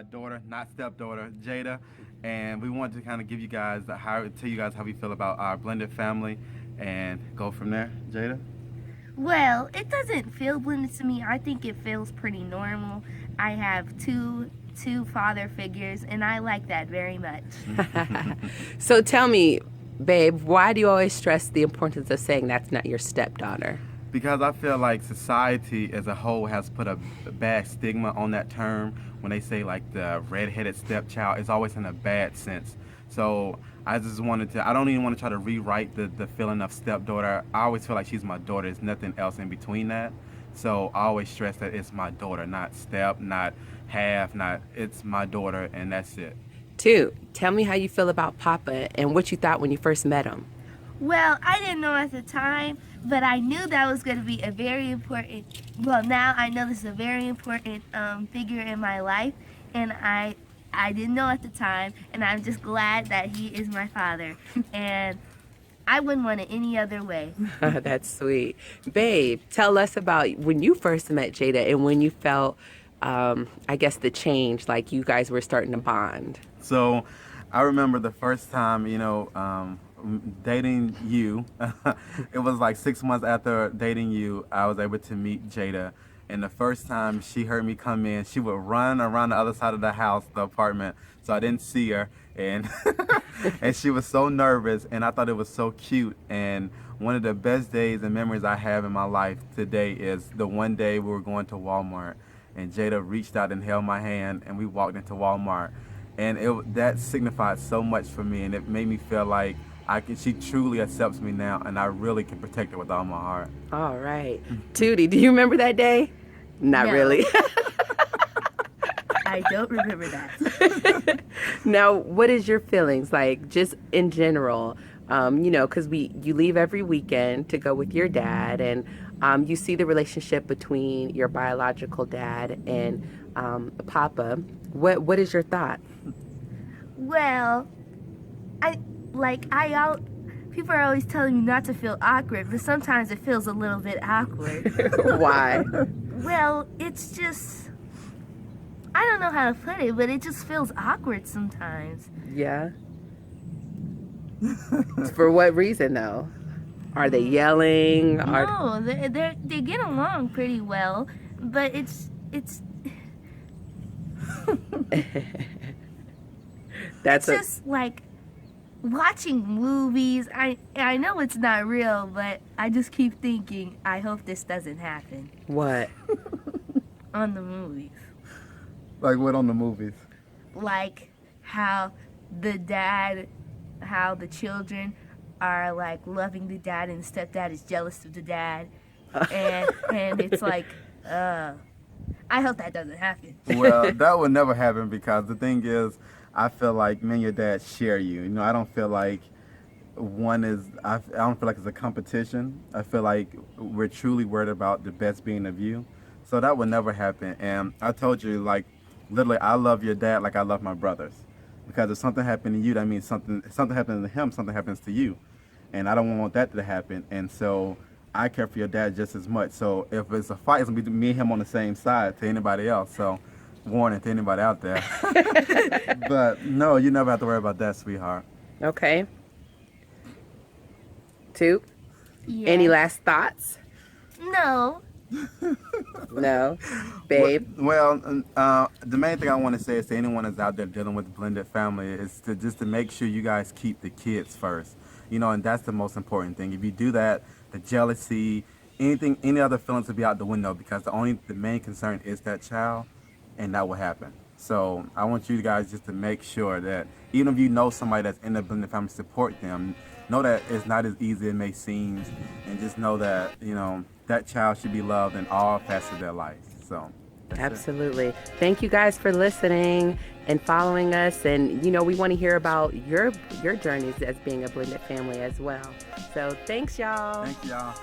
my daughter, not stepdaughter, Jada, and we wanted to kind of tell you guys how we feel about our blended family, and go from there. Jada. Well, it doesn't feel blended to me. I think it feels pretty normal. I have two father figures, and I like that very much. So tell me, babe, why do you always stress the importance of saying that's not your stepdaughter? Because I feel like society as a whole has put a bad stigma on that term. When they say like the redheaded stepchild, it's always in a bad sense. So I just wanted to, I don't even want to try to rewrite the feeling of stepdaughter. I always feel like she's my daughter. There's nothing else in between that. So I always stress that it's my daughter, not step, not half, not, it's my daughter, and that's it. Two, tell me how you feel about Papa and what you thought when you first met him. Well, I didn't know at the time, but I knew that was going to be a very important, well, now I know this is a very important figure in my life, and I didn't know at the time, and I'm just glad that he is my father, and I wouldn't want it any other way. That's sweet. Babe, tell us about when you first met Jada and when you felt, I guess, the change, like you guys were starting to bond. So I remember the first time, dating you. It was like 6 months after dating you, I was able to meet Jada. And the first time she heard me come in, she would run around the other side of the house, the apartment, so I didn't see her. And and she was so nervous, and I thought it was so cute. And one of the best days and memories I have in my life today is the one day we were going to Walmart, and Jada reached out and held my hand, and we walked into Walmart. And that signified so much for me, and it made me feel like she truly accepts me now, and I really can protect her with all my heart. All right. Tootie, do you remember that day? Not No. really. I don't remember that. Now, what is your feelings like, just in general? Because you leave every weekend to go with your dad, and you see the relationship between your biological dad and Papa. What is your thought? Well, people are always telling me not to feel awkward, but sometimes it feels a little bit awkward. Why? Well, it's just, I don't know how to put it, but it just feels awkward sometimes. Yeah. For what reason, though? Are they yelling? No, they get along pretty well, but it's That's just like watching movies. I know it's not real, but I just keep thinking, I hope this doesn't happen what? on the movies. Like what on the movies? Like how the children are like loving the dad, and the stepdad is jealous of the dad, and it's like, I hope that doesn't happen. Well, that would never happen, because the thing is, I feel like me and your dad share you. I don't feel like I don't feel like it's a competition. I feel like we're truly worried about the best being of you. So that would never happen. And I told you, like, literally, I love your dad like I love my brothers. Because if something happened to you, that means something happened to him, something happens to you. And I don't want that to happen. And so I care for your dad just as much. So if it's a fight, it's going to be me and him on the same side to anybody else. So warning to anybody out there. But no, you never have to worry about that, sweetheart. Okay. Two? Yes. Any last thoughts? No. No? Babe? Well, the main thing I want to say is to anyone that's out there dealing with blended family is to make sure you guys keep the kids first. And that's the most important thing. If you do that, the jealousy, any other feelings will be out the window, because the main concern is that child, and that will happen. So I want you guys just to make sure that even if you know somebody that's in the blended family, support them. Know that it's not as easy as it may seem, and just know that, that child should be loved in all facets of their life. So that's it. Absolutely. Thank you guys for listening and following us. And, we want to hear about your journeys as being a blended family as well. So thanks, y'all. Thank y'all.